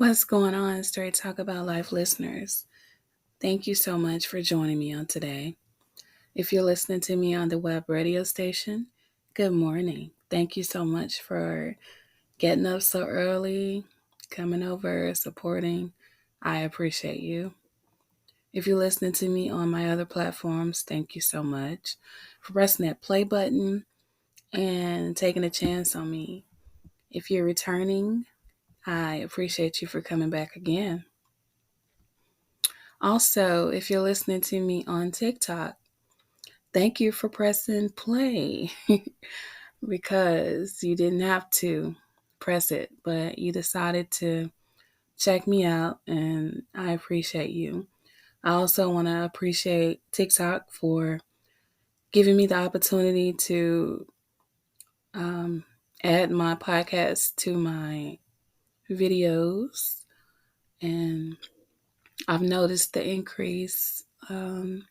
What's going on, Straight Talk About Life listeners? Thank you so much for joining me on today. If you're listening to me on the web radio station, good morning. Thank you so much for getting up so early, coming over, supporting. I appreciate you. If you're listening to me on my other platforms, thank you so much for pressing that play button and taking a chance on me. If you're returning, I appreciate you for coming back again. Also, if you're listening to me on TikTok, thank you for pressing play because you didn't have to press it, but you decided to check me out, and I appreciate you. I also want to appreciate TikTok for giving me the opportunity to um, add my podcast to my videos, and I've noticed the increase of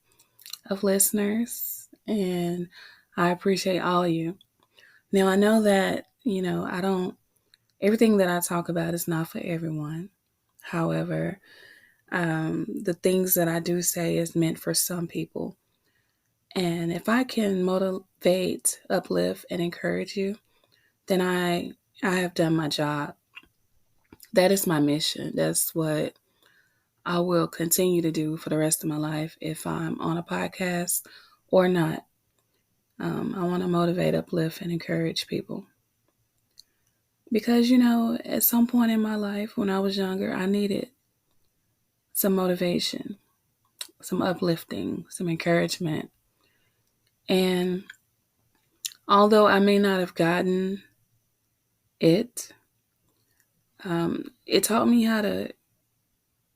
listeners, and I appreciate all of you. Now, I know that, everything that I talk about is not for everyone. However, the things that I do say is meant for some people. And if I can motivate, uplift, and encourage you, then I have done my job. That is my mission. That's what I will continue to do for the rest of my life if I'm on a podcast or not. I want to motivate, uplift, and encourage people. Because, at some point in my life when I was younger, I needed some motivation, some uplifting, some encouragement. And although I may not have gotten it, it taught me how to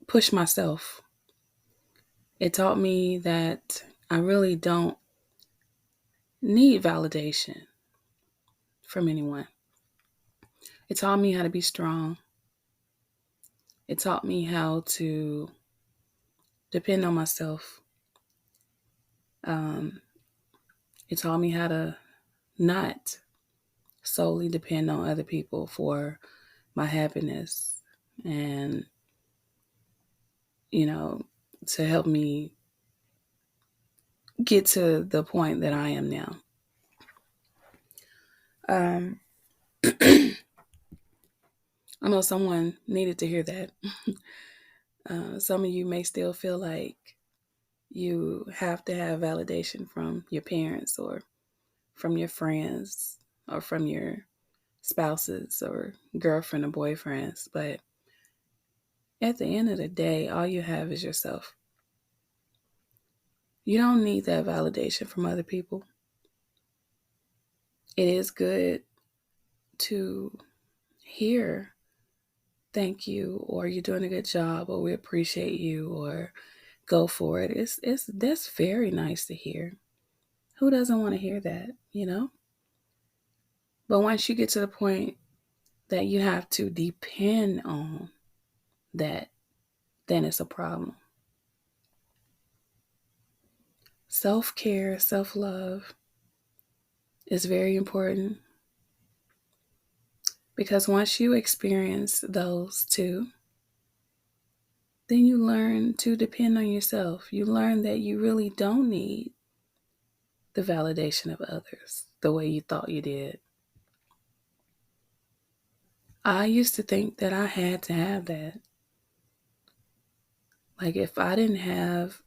push myself. It taught me that I really don't need validation from anyone. It taught me how to be strong. It taught me how to depend on myself. Um, it taught me how to not solely depend on other people for my happiness and, to help me get to the point that I am now. Um, I know someone needed to hear that. Some of you may still feel like you have to have validation from your parents or from your friends or from your spouses or girlfriend or boyfriends. But at the end of the day, all you have is yourself. You don't need that validation from other people. It is good to hear thank you, or you're doing a good job, or we appreciate you, or go for it. It's That's very nice to hear. Who doesn't want to hear that? But once you get to the point that you have to depend on that, then it's a problem. Self-care, self-love is very important because once you experience those two, then you learn to depend on yourself. You learn that you really don't need the validation of others the way you thought you did. I used to think that I had to have that. Like, if I didn't have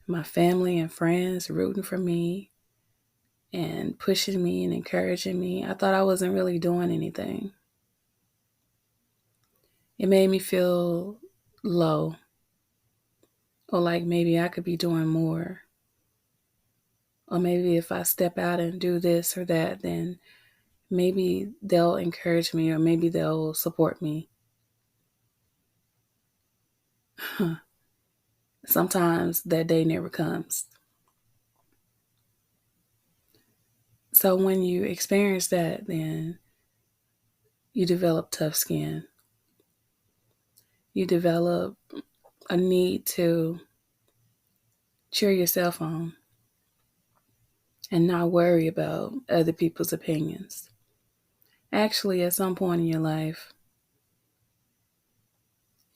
my family and friends rooting for me and pushing me and encouraging me, I thought I wasn't really doing anything. It made me feel low, or like maybe I could be doing more. Or maybe if I step out and do this or that, then maybe they'll encourage me or maybe they'll support me. Sometimes that day never comes. So when you experience that, then you develop tough skin. You develop a need to cheer yourself on and not worry about other people's opinions. Actually, at some point in your life,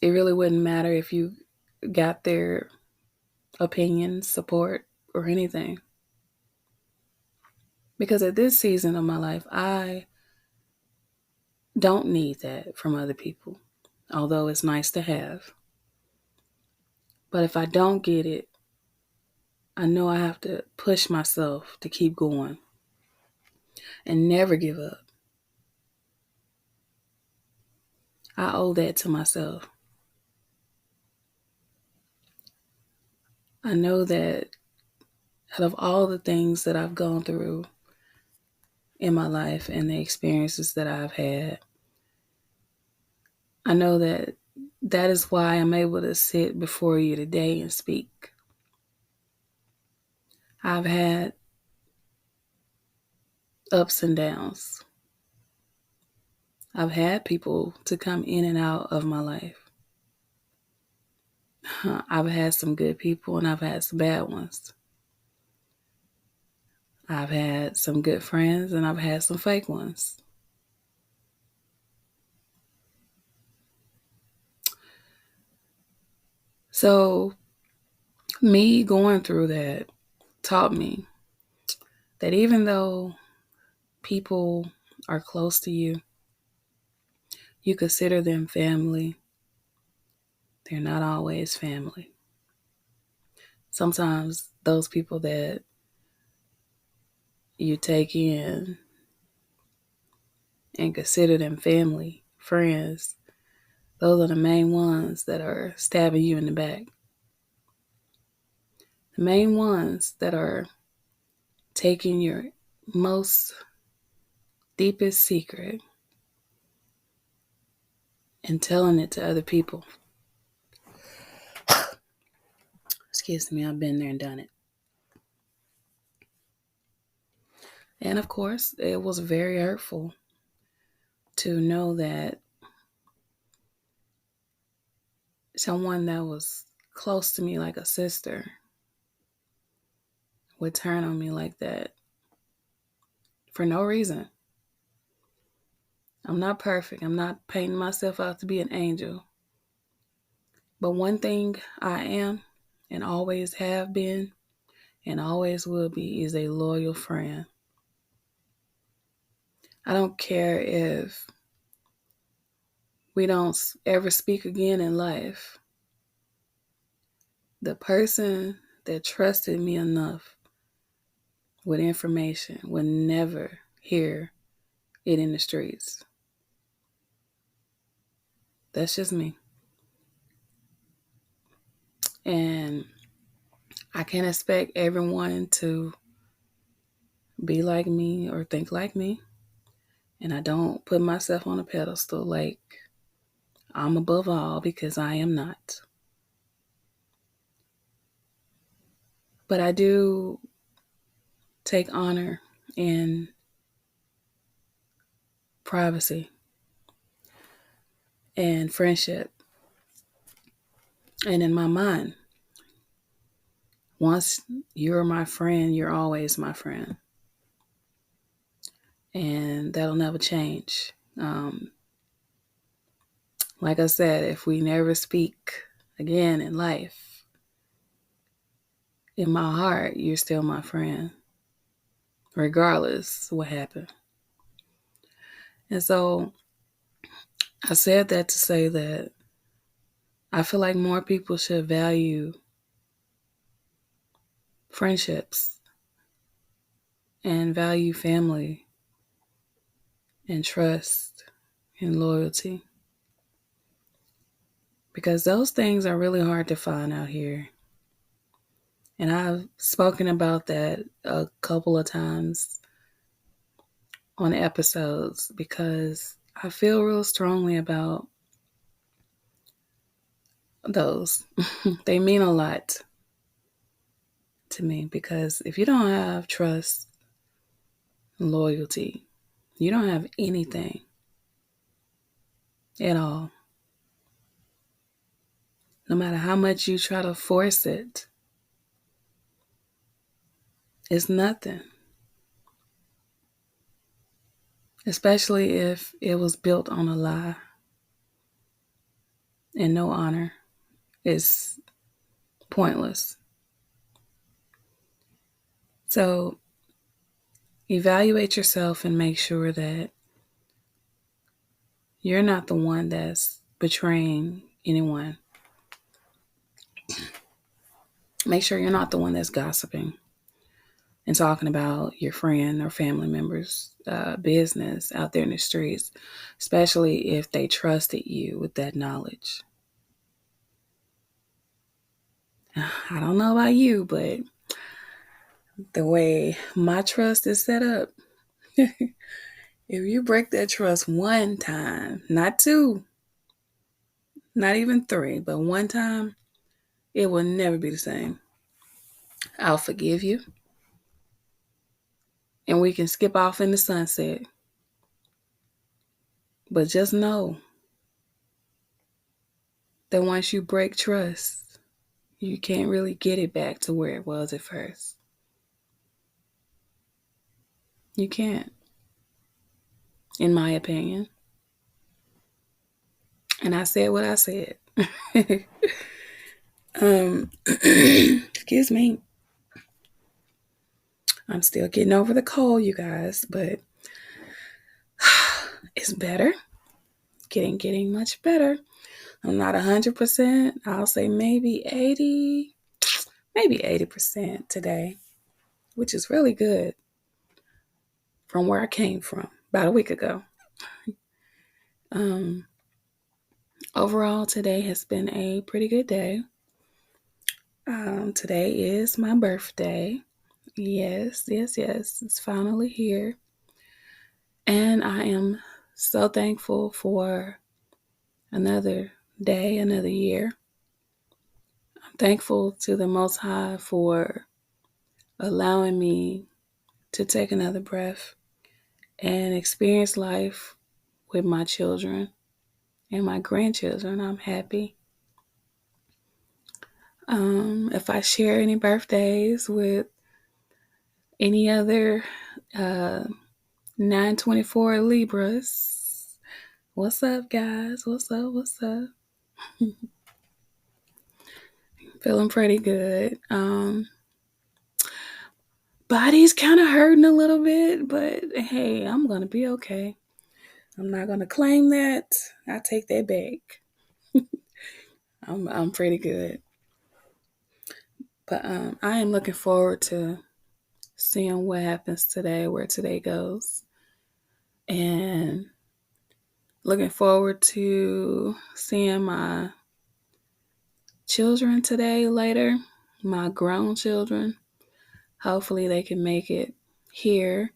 it really wouldn't matter if you got their opinion, support, or anything. Because at this season of my life, I don't need that from other people, although it's nice to have. But if I don't get it, I know I have to push myself to keep going and never give up. I owe that to myself. I know that out of all the things that I've gone through in my life and the experiences that I've had, I know that that is why I'm able to sit before you today and speak. I've had ups and downs. I've had people to come in and out of my life. I've had some good people and I've had some bad ones. I've had some good friends and I've had some fake ones. So, me going through that taught me that even though people are close to you, you consider them family, they're not always family. Sometimes those people that you take in and consider them family, friends, those are the main ones that are stabbing you in the back. The main ones that are taking your most deepest secret and telling it to other people. Excuse me, I've been there and done it. And of course, it was very hurtful to know that someone that was close to me like a sister would turn on me like that for no reason. I'm not perfect. I'm not painting myself out to be an angel. But one thing I am and always have been and always will be is a loyal friend. I don't care if we don't ever speak again in life. The person that trusted me enough with information would never hear it in the streets. That's just me. And I can't expect everyone to be like me or think like me. And I don't put myself on a pedestal like I'm above all, because I am not. But I do take honor in privacy and friendship. And in my mind, once you're my friend, you're always my friend. And that'll never change. Like I said, if we never speak again in life, in my heart, you're still my friend, regardless what happened. And so I said that to say that I feel like more people should value friendships and value family and trust and loyalty, because those things are really hard to find out here. And I've spoken about that a couple of times on episodes because I feel real strongly about those. They mean a lot to me, because if you don't have trust and loyalty, you don't have anything at all. No matter how much you try to force it, it's nothing. Especially if it was built on a lie and no honor is pointless. So evaluate yourself and make sure that you're not the one that's betraying anyone. Make sure you're not the one that's gossiping and talking about your friend or family members' business out there in the streets, especially if they trusted you with that knowledge. I don't know about you, but the way my trust is set up, if you break that trust one time, not two, not even three, but one time, it will never be the same. I'll forgive you, and we can skip off in the sunset. But just know that once you break trust, you can't really get it back to where it was at first. You can't, in my opinion. And I said what I said. Excuse me. I'm still getting over the cold, you guys, but it's better. Getting much better. I'm not 100%. I'll say maybe 80% today, which is really good from where I came from about a week ago. Overall, today has been a pretty good day. Today is my birthday. Yes. It's finally here. And I am so thankful for another day, another year. I'm thankful to the Most High for allowing me to take another breath and experience life with my children and my grandchildren. I'm happy. If I share any birthdays with any other 924 Libras, what's up, guys? What's up? Feeling pretty good. Body's kind of hurting a little bit, but hey, I'm going to be okay. I'm not going to claim that. I take that back. I'm pretty good. But I am looking forward to seeing what happens today, where today goes. And looking forward to seeing my children today, later, my grown children. Hopefully they can make it here.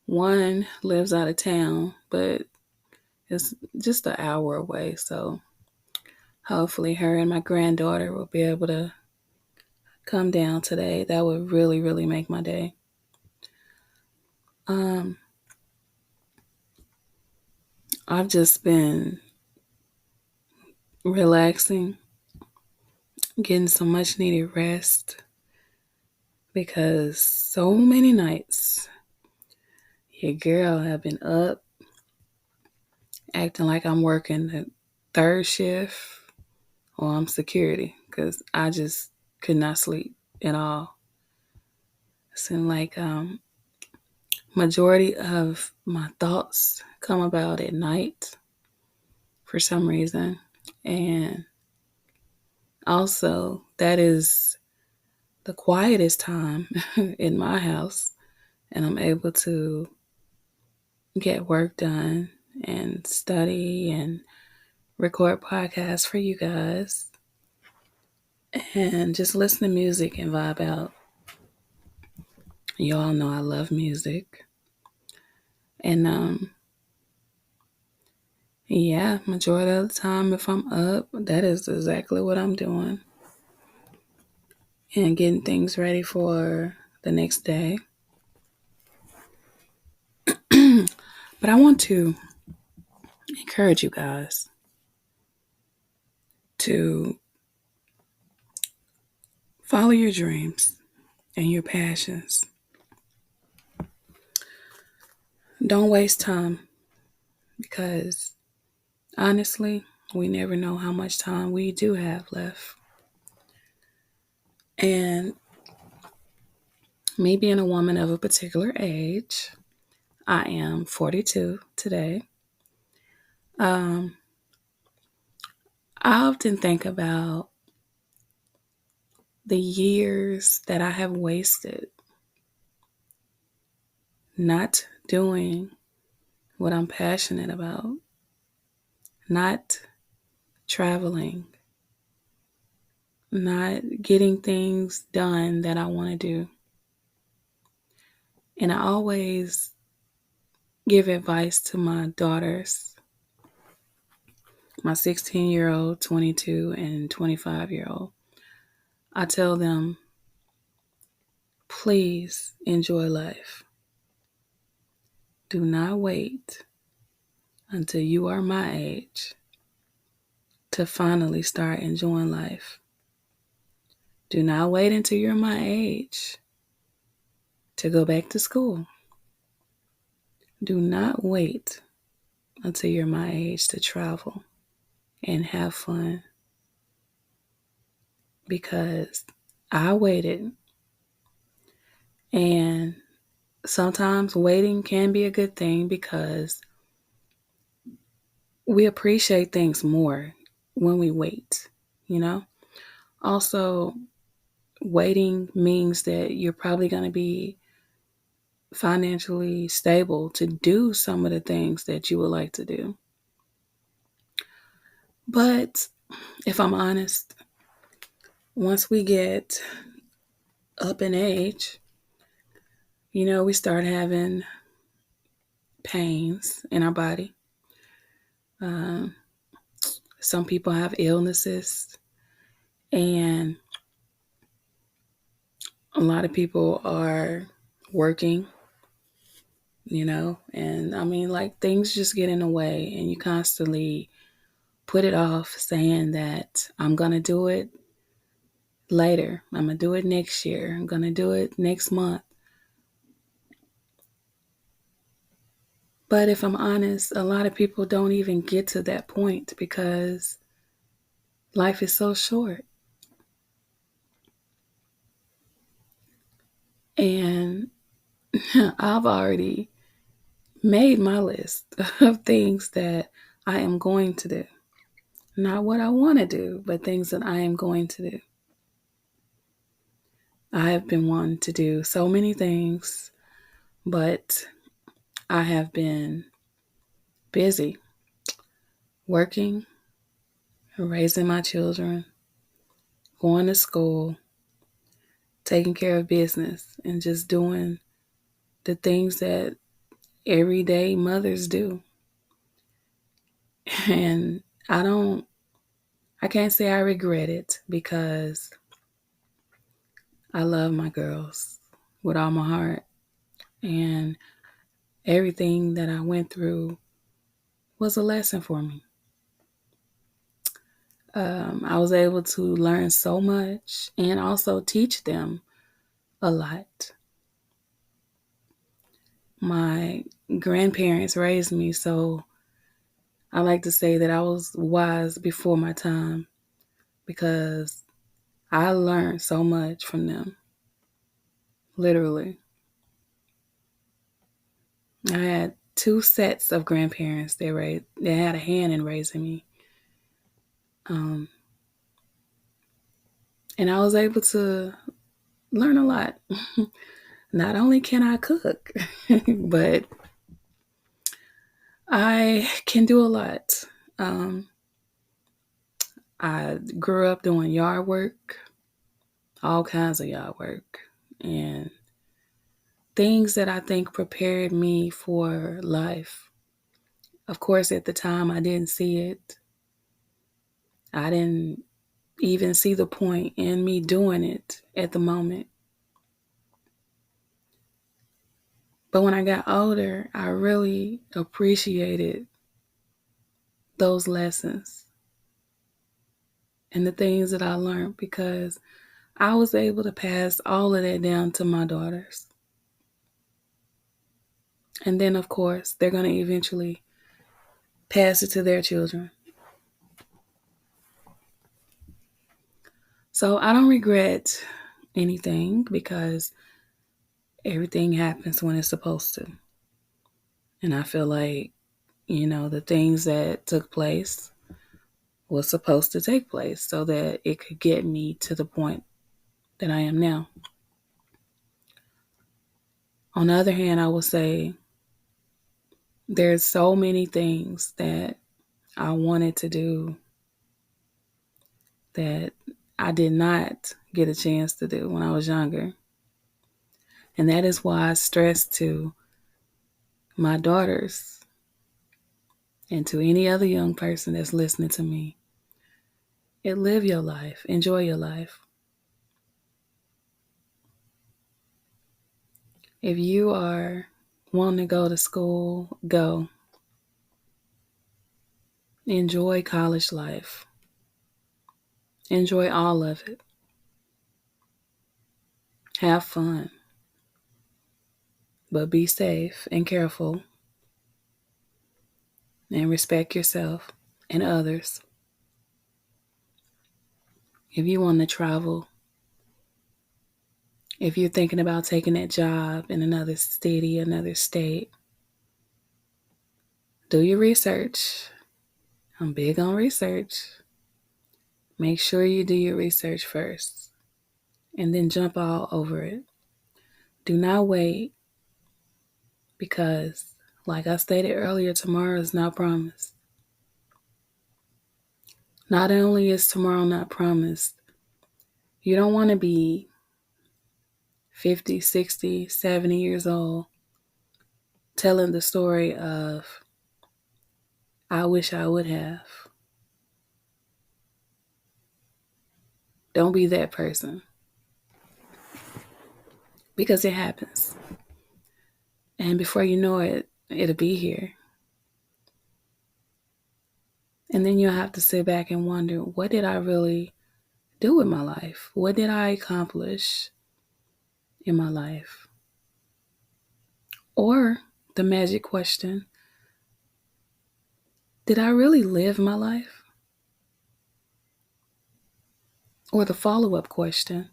One lives out of town, but it's just an hour away. So hopefully her and my granddaughter will be able to come down today. That would really, really make my day. I've just been relaxing, getting some much needed rest, because so many nights your girl have been up acting like I'm working the third shift or I'm security, because I just could not sleep at all. It seemed like majority of my thoughts come about at night for some reason. And also, that is the quietest time in my house, and I'm able to get work done and study and record podcasts for you guys and just listen to music and vibe out. You all know I love music. And yeah, majority of the time if I'm up, that is exactly what I'm doing. And getting things ready for the next day. But I want to encourage you guys to follow your dreams and your passions. Don't waste time, because honestly, We never know how much time we do have left. And me being a woman of a particular age, I am 42 today. Um, I often think about the years that I have wasted not doing what I'm passionate about, not traveling, not getting things done that I want to do. And I always give advice to my daughters, my 16-year-old, 22, and 25-year-old. I tell them, please enjoy life. Do not wait until you are my age to finally start enjoying life. Do not wait until you're my age to go back to school. Do not wait until you're my age to travel and have fun, because I waited, and sometimes waiting can be a good thing because we appreciate things more when we wait, you know? Also, waiting means that you're probably going to be financially stable to do some of the things that you would like to do. But if I'm honest, once we get up in age, we start having pains in our body. Um, some people have illnesses, and a lot of people are working, and I mean, like, things just get in the way, and you constantly put it off saying that I'm going to do it later. I'm going to do it next year. I'm going to do it next month. But if I'm honest, a lot of people don't even get to that point because life is so short. And I've already made my list of things that I am going to do. Not what I want to do, but things that I am going to do. I have been wanting to do so many things, but I have been busy working, raising my children, going to school, taking care of business, and just doing the things that everyday mothers do. And I can't say I regret it because I love my girls with all my heart. And everything that I went through was a lesson for me. I was able to learn so much and also teach them a lot. My grandparents raised me, so I like to say that I was wise before my time because I learned so much from them. Literally. I had two sets of grandparents that had a hand in raising me. And I was able to learn a lot. Not only can I cook, but I can do a lot. I grew up doing yard work, all kinds of yard work, and things that I think prepared me for life. Of course, at the time, I didn't see it. I didn't even see the point in me doing it at the moment. But when I got older, I really appreciated those lessons and the things that I learned because I was able to pass all of that down to my daughters. And then, of course, they're going to eventually pass it to their children. So I don't regret anything because everything happens when it's supposed to. And I feel like, the things that took place was supposed to take place so that it could get me to the point that I am now. On the other hand, I will say there's so many things that I wanted to do that I did not get a chance to do when I was younger. And that is why I stress to my daughters and to any other young person that's listening to me, live your life, enjoy your life. If you are wanting to go to school, go. Enjoy college life. Enjoy all of it. Have fun. But be safe and careful and respect yourself and others. If you want to travel, if you're thinking about taking that job in another city, another state, do your research. I'm big on research. Make sure you do your research first and then jump all over it. Do not wait because, like I stated earlier, tomorrow is not promised. Not only is tomorrow not promised, you don't want to be 50, 60, 70 years old telling the story of, I wish I would have. Don't be that person because it happens. And before you know it, it'll be here. And then you'll have to sit back and wonder, what did I really do with my life? What did I accomplish in my life? Or the magic question, did I really live my life? Or the follow-up question,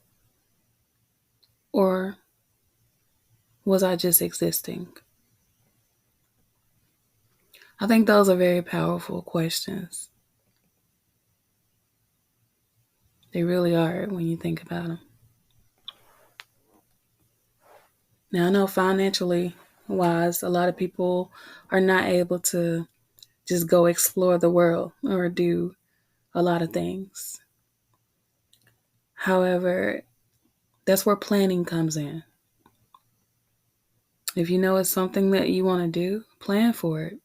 or was I just existing? I think those are very powerful questions. They really are when you think about them. Now, I know financially wise, a lot of people are not able to just go explore the world or do a lot of things. However, that's where planning comes in. If you know it's something that you want to do, plan for it.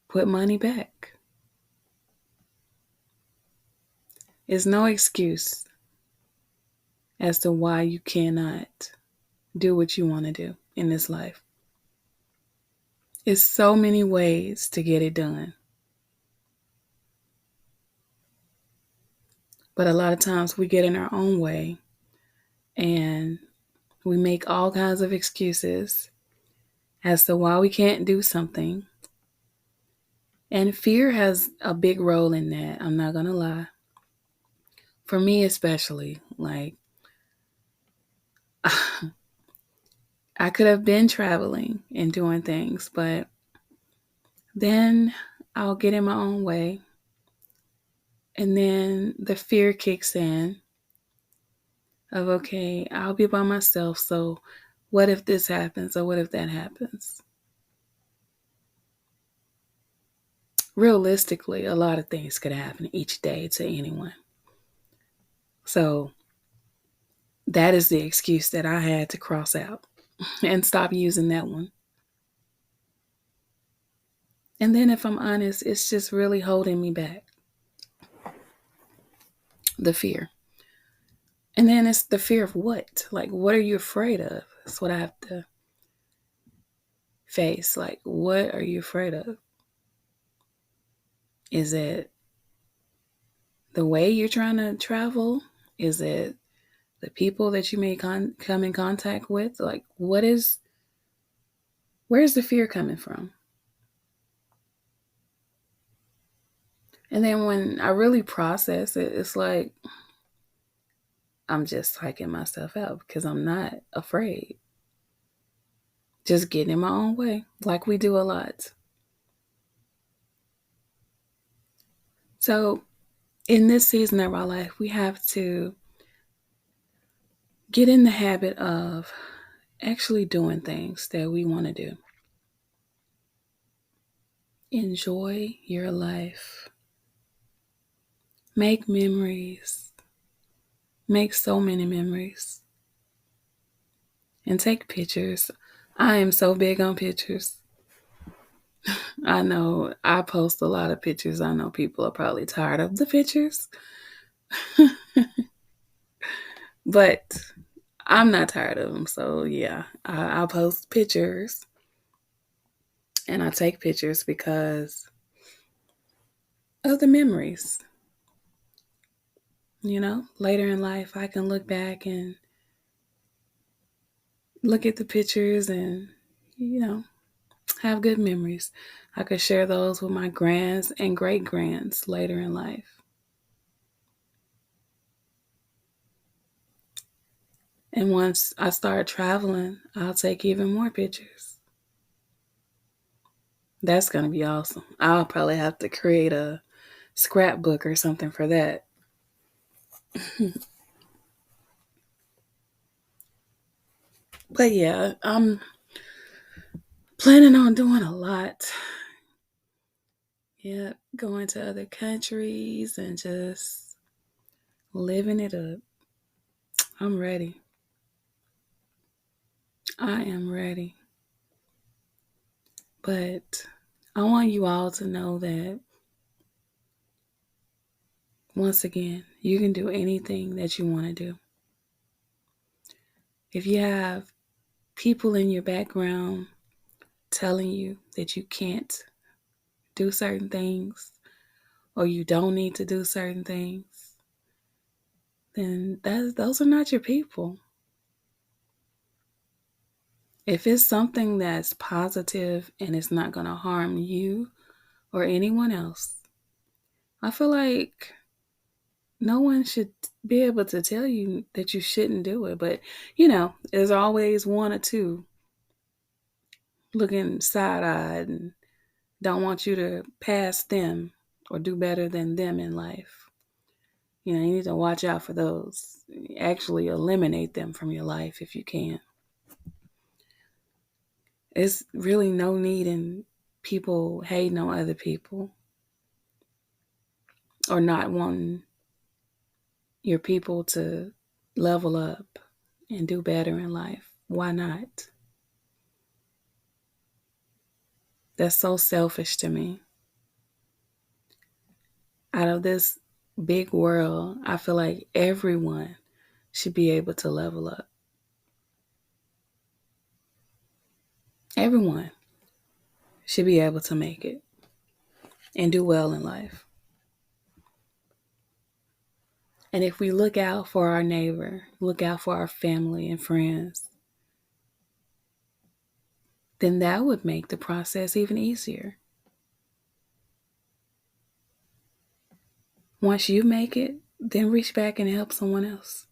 Put money back. It's no excuse as to why you cannot do what you want to do in this life. It's so many ways to get it done. But a lot of times we get in our own way and we make all kinds of excuses as to why we can't do something. And fear has a big role in that, I'm not going to lie. For me especially, like, I could have been traveling and doing things, but then I'll get in my own way. And then the fear kicks in of, okay, I'll be by myself. So what if this happens or what if that happens? Realistically, a lot of things could happen each day to anyone. So that is the excuse that I had to cross out and stop using that one. And then if I'm honest, it's just really holding me back. The fear. And then it's the fear of what? Like, what are you afraid of? That's what I have to face. Like, what are you afraid of? Is it the way you're trying to travel? Is it the people that you may come in contact with? Like, where's the fear coming from? And then when I really process it, it's like I'm just psyching myself out because I'm not afraid. Just getting in my own way, like we do a lot. So, in this season of our life, we have to get in the habit of actually doing things that we want to do. Enjoy your life. Make memories. Make so many memories. And take pictures. I am so big on pictures. I know I post a lot of pictures. I know people are probably tired of the pictures, but I'm not tired of them. So, yeah, I post pictures and I take pictures because of the memories. Later in life, I can look back and look at the pictures and, you know, have good memories. I could share those with my grands and great grands later in life. And once I start traveling, I'll take even more pictures. That's going to be awesome. I'll probably have to create a scrapbook or something for that. But yeah, I'm planning on doing a lot. Yeah, going to other countries and just living it up. I'm ready. I am ready. But I want you all to know that, once again, you can do anything that you want to do. If you have people in your background telling you that you can't do certain things or you don't need to do certain things, then those are not your people. If it's something that's positive and it's not going to harm you or anyone else, I feel like no one should be able to tell you that you shouldn't do it. But, there's always one or two looking side-eyed and don't want you to pass them or do better than them in life. You need to watch out for those. Actually eliminate them from your life if you can. It's really no need in people hating on other people or not wanting your people to level up and do better in life. Why not? That's so selfish to me. Out of this big world, I feel like everyone should be able to level up. Everyone should be able to make it and do well in life. And if we look out for our neighbor, look out for our family and friends, then that would make the process even easier. Once you make it, then reach back and help someone else.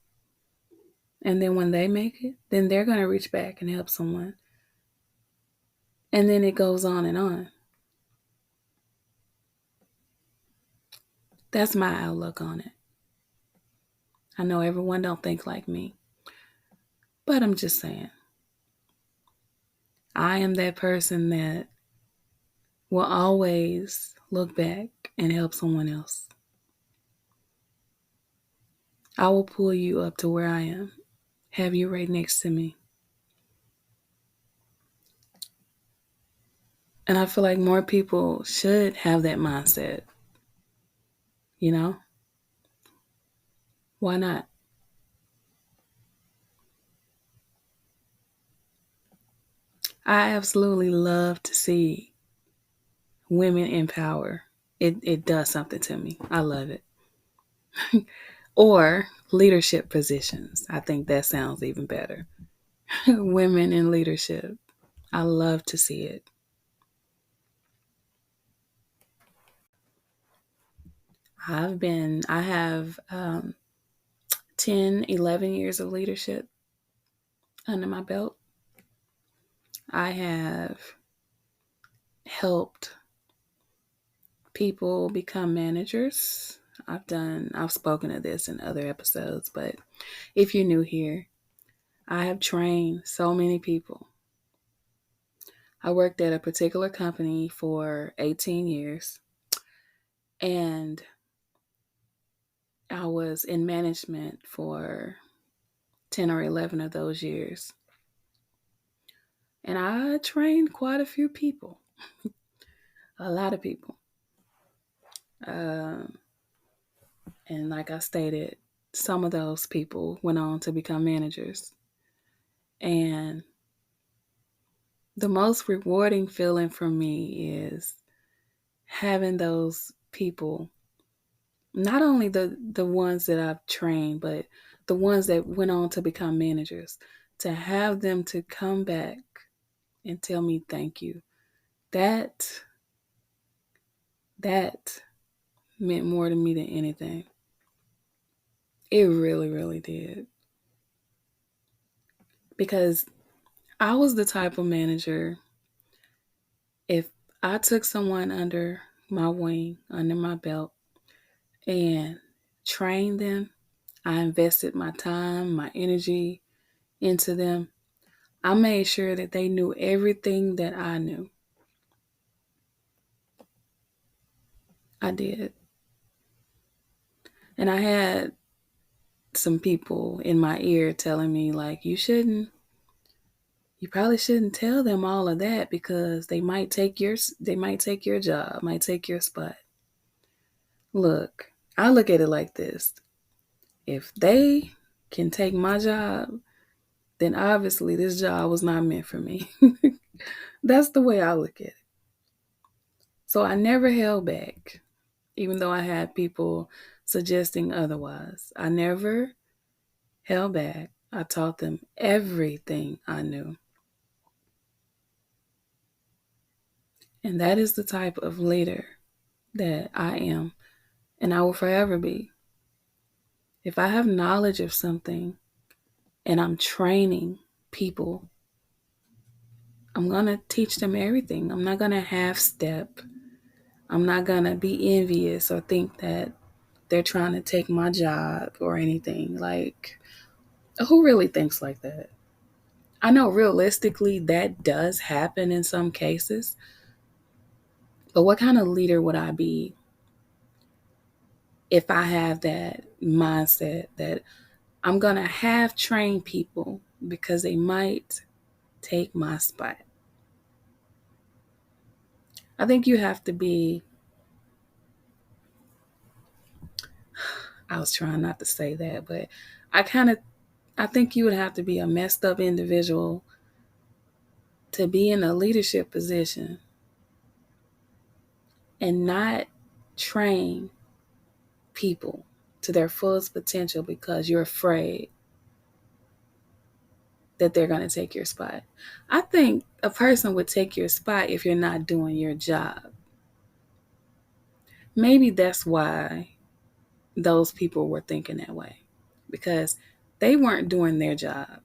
And then when they make it, then they're going to reach back and help someone. And then it goes on and on. That's my outlook on it. I know everyone don't think like me, but I'm just saying. I am that person that will always look back and help someone else. I will pull you up to where I am, have you right next to me. And I feel like more people should have that mindset. You know? Why not? I absolutely love to see women in power. It does something to me. I love it. Or leadership positions. I think that sounds even better. Women in leadership. I love to see it. I have 10, 11 years of leadership under my belt. I have helped people become managers. I've spoken of this in other episodes, but if you're new here, I have trained so many people. I worked at a particular company for 18 years, and I was in management for 10 or 11 of those years. And I trained quite a few people, a lot of people. Um, and like I stated, some of those people went on to become managers. And the most rewarding feeling for me is having those people, not only the ones that I've trained, but the ones that went on to become managers, to have them to come back and tell me thank you. That that meant more to me than anything. It really, really did. Because I was the type of manager, if I took someone under my wing, under my belt, and trained them, I invested my time, my energy into them. I made sure that they knew everything that I knew. I did. And I had some people in my ear telling me, like, you probably shouldn't tell them all of that because they might take your job, might take your spot. Look, I look at it like this. If they can take my job, then obviously this job was not meant for me. That's the way I look at it. So I never held back, even though I had people suggesting otherwise. I never held back. I taught them everything I knew. And that is the type of leader that I am, and I will forever be. If I have knowledge of something and I'm training people, I'm going to teach them everything. I'm not going to half step. I'm not going to be envious or think that they're trying to take my job or anything. Like, who really thinks like that? I know realistically that does happen in some cases, but what kind of leader would I be if I have that mindset that I'm going to have train people because they might take my spot? I think you have to be, I was trying not to say that, but I think you would have to be a messed up individual to be in a leadership position and not train people to their fullest potential because you're afraid that they're going to take your spot. I think a person would take your spot if you're not doing your job. Maybe that's why those people were thinking that way, because they weren't doing their job.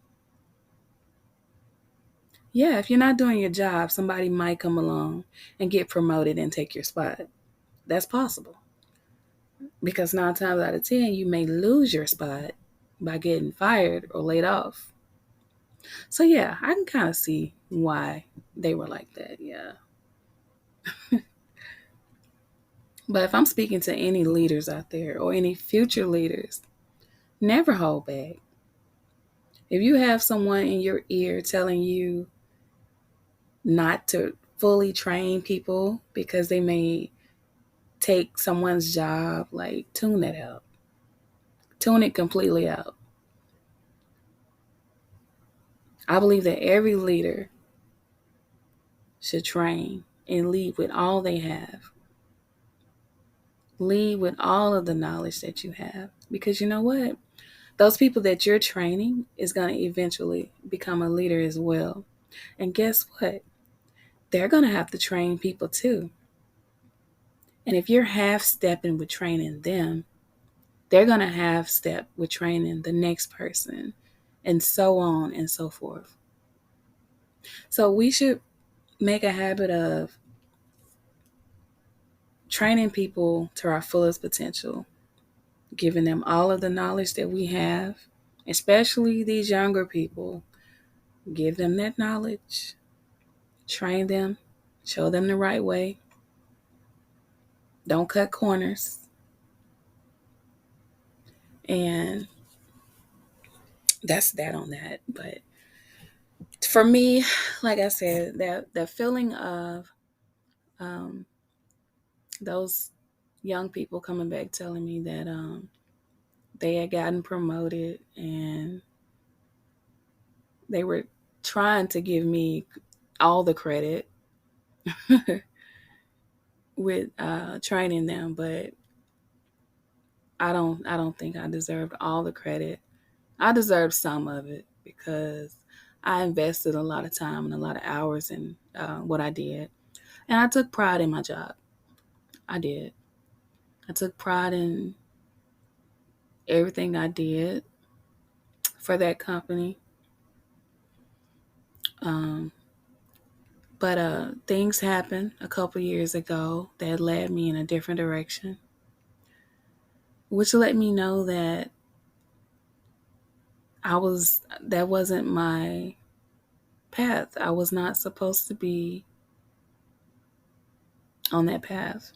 Yeah, if you're not doing your job, somebody might come along and get promoted and take your spot. That's possible. Because 9 times out of 10, you may lose your spot by getting fired or laid off. So, yeah, I can kind of see why they were like that. Yeah. But if I'm speaking to any leaders out there or any future leaders, never hold back. If you have someone in your ear telling you not to fully train people because they may take someone's job, like, tune that out. Tune it completely out. I believe that every leader should train and lead with all they have. Lead with all of the knowledge that you have. Because you know what? Those people that you're training is going to eventually become a leader as well. And guess what? They're going to have to train people too. And if you're half stepping with training them, they're going to half step with training the next person, and so on and so forth. So we should make a habit of training people to our fullest potential, giving them all of the knowledge that we have, especially these younger people. Give them that knowledge, train them, show them the right way. Don't cut corners. And that's that on that. But for me, like I said, that feeling of um, those young people coming back telling me that they had gotten promoted and they were trying to give me all the credit with training them, but I don't think I deserved all the credit. I deserved some of it because I invested a lot of time and a lot of hours in what I did, and I took pride in my job. I did. I took pride in everything I did for that company. Um, but things happened a couple years ago that led me in a different direction, which let me know that that wasn't my path. I was not supposed to be on that path.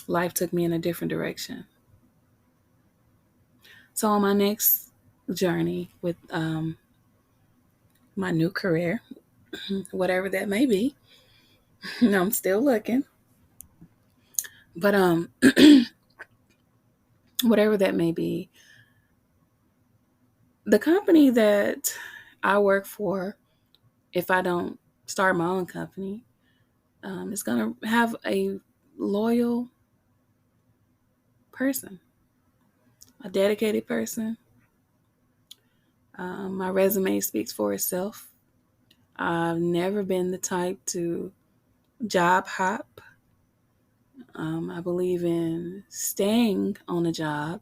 Life took me in a different direction. So on my next journey with my new career, whatever that may be, I'm still looking. But whatever that may be, the company that I work for, if I don't start my own company, is going to have a loyal person, a dedicated person. My resume speaks for itself. I've never been the type to job hop. I believe in staying on a job,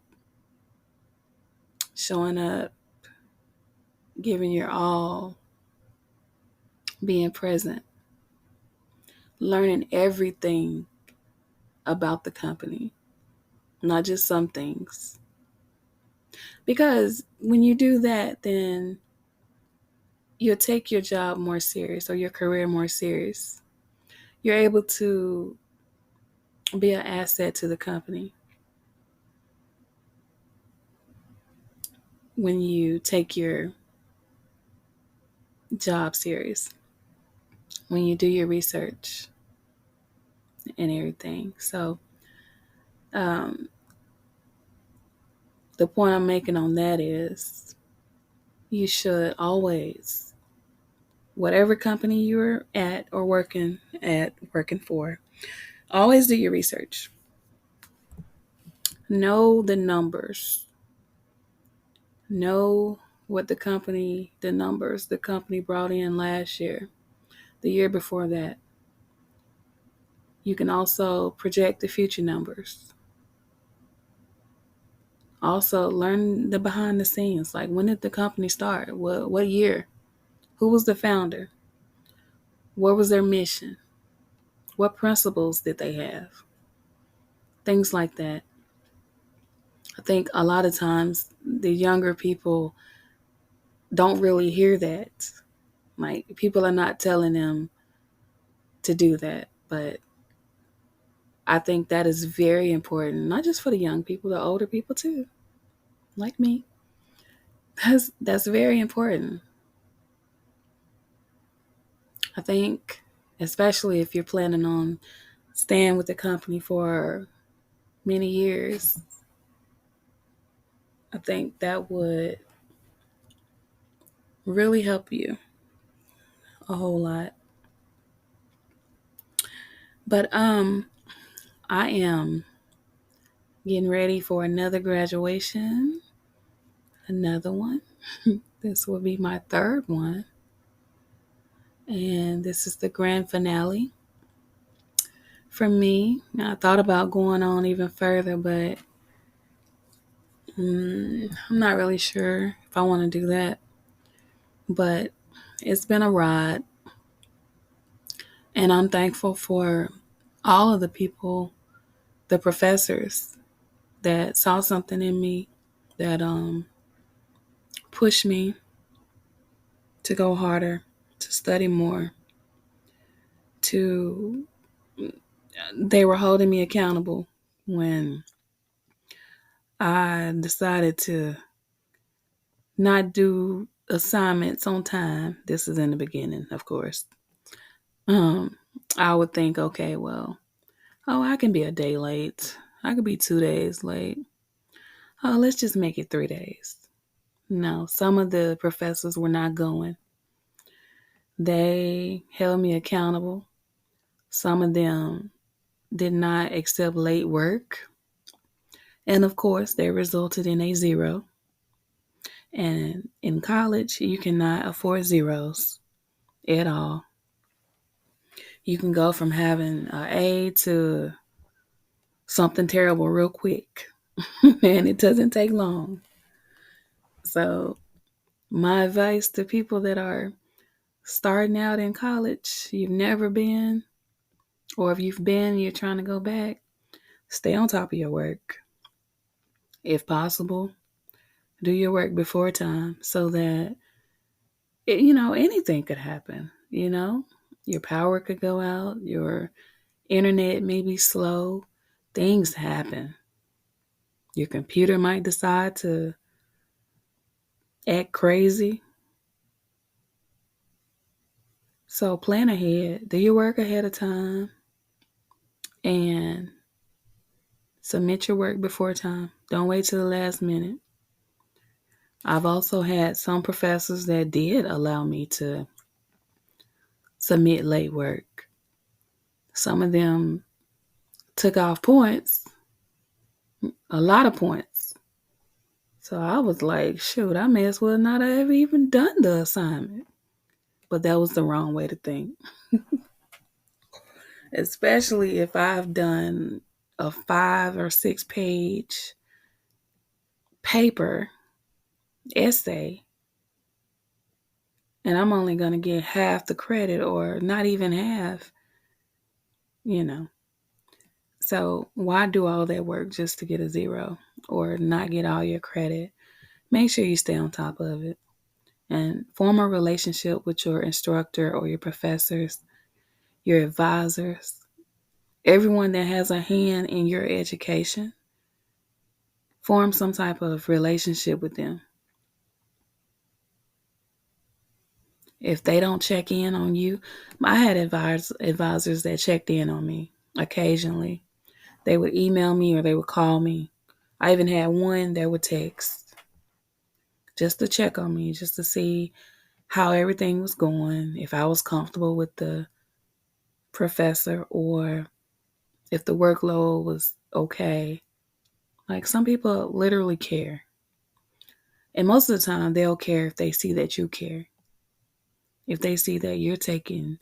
showing up, giving your all, being present, learning everything about the company, not just some things. Because when you do that, then you'll take your job more serious or your career more serious. You're able to be an asset to the company when you take your job serious, when you do your research and everything. So, um, the point I'm making on that is you should always, whatever company you're at or working for, always do your research. Know the numbers. Know what the numbers the company brought in last year, the year before that. You can also project the future numbers. Also, learn the behind the scenes. Like, when did the company start? What year? Who was the founder? What was their mission? What principles did they have? Things like that. I think a lot of times the younger people don't really hear that. Like, people are not telling them to do that. But I think that is very important, not just for the young people, the older people too, like me. That's very important. I think, especially if you're planning on staying with the company for many years, I think that would really help you a whole lot. But I am getting ready for another graduation, another one. This will be my third one, and this is the grand finale for me, I thought about going on even further, but I'm not really sure if I want to do that. But it's been a ride, and I'm thankful for all of the people, the professors that saw something in me that pushed me to go harder, to study more, to they were holding me accountable when I decided to not do assignments on time. This is in the beginning, of course. Um, I would think, okay, well, oh, I can be a day late. I could be 2 days late. Oh, let's just make it 3 days. No, some of the professors were not going. They held me accountable. Some of them did not accept late work. And of course, they resulted in a zero. And in college, you cannot afford zeros at all. You can go from having an A to something terrible real quick. And it doesn't take long. So, my advice to people that are starting out in college, you've never been, or if you've been, you're trying to go back, stay on top of your work. If possible, do your work before time so that, anything could happen. Your power could go out, your internet may be slow, things happen. Your computer might decide to act crazy. So plan ahead, do your work ahead of time, and submit your work before time. Don't wait till the last minute. I've also had some professors that did allow me to submit late work. Some of them took off points, a lot of points. So I was like, shoot, I may as well not have even done the assignment. But that was the wrong way to think. Especially if I've done a 5 or 6 page paper essay and I'm only going to get half the credit or not even half, you know. So why do all that work just to get a zero or not get all your credit? Make sure you stay on top of it and form a relationship with your instructor or your professors, your advisors, everyone that has a hand in your education. Form some type of relationship with them. If they don't check in on you, I had advisors that checked in on me occasionally. They would email me or they would call me. I even had one that would text just to check on me, just to see how everything was going, if I was comfortable with the professor or if the workload was okay. Like some people literally care. And most of the time they'll care if they see that you care. If they see that you're taking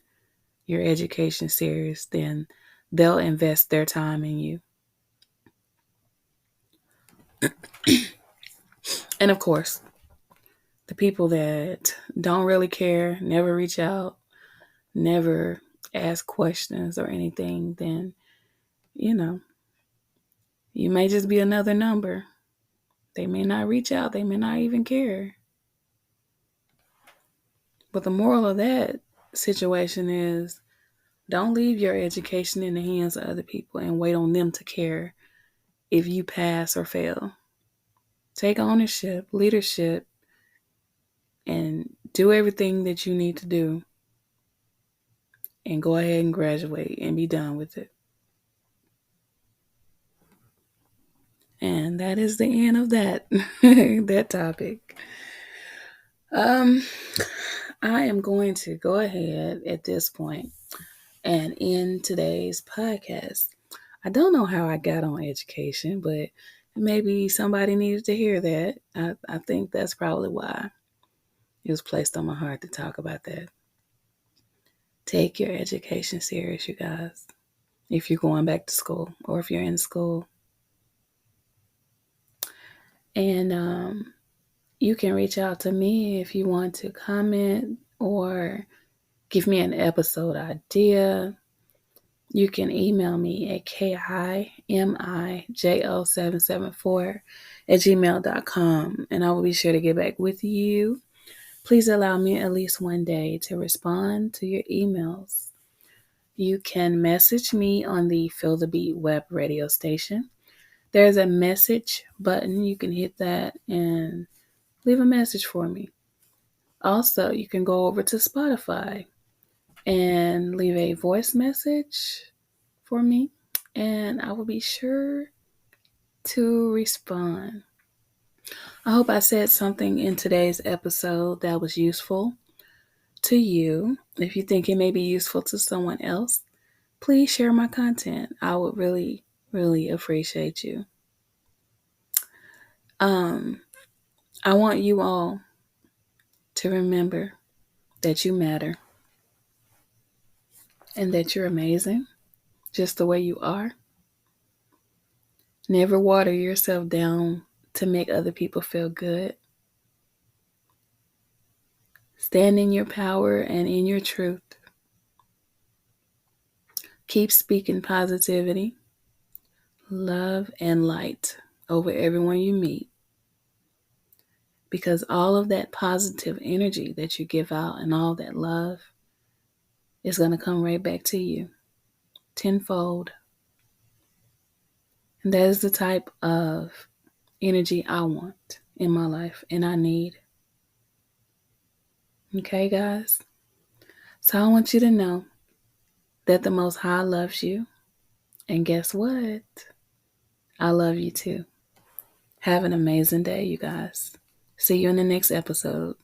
your education serious, then they'll invest their time in you. And of course, the people that don't really care, never reach out, never ask questions or anything, then, you may just be another number. They may not reach out. They may not even care. But the moral of that situation is don't leave your education in the hands of other people and wait on them to care if you pass or fail. Take ownership, leadership, and do everything that you need to do and go ahead and graduate and be done with it. And that is the end of that that topic. I am going to go ahead at this point and end today's podcast. I don't know how I got on education, but maybe somebody needed to hear that. I think that's probably why it was placed on my heart to talk about that. Take your education serious, you guys. if you're going back to school or if you're in school. And you can reach out to me if you want to comment or give me an episode idea. You can email me at KIMIJO774@gmail.com, and I will be sure to get back with you. Please allow me at least one day to respond to your emails. You can message me on the Feel the Beat web radio station. There's a message button. You can hit that and leave a message for me. Also, you can go over to Spotify and leave a voice message for me, and I will be sure to respond. I hope I said something in today's episode that was useful to you. If you think it may be useful to someone else, please share my content. I would really, really appreciate you. I want you all to remember that you matter and that you're amazing just the way you are. Never water yourself down to make other people feel good. Stand in your power and in your truth. Keep speaking positivity, love, and light over everyone you meet. Because all of that positive energy that you give out and all that love is going to come right back to you tenfold. And that is the type of energy I want in my life and I need. Okay, guys? So I want you to know that the Most High loves you. And guess what? I love you too. Have an amazing day, you guys. See you in the next episode.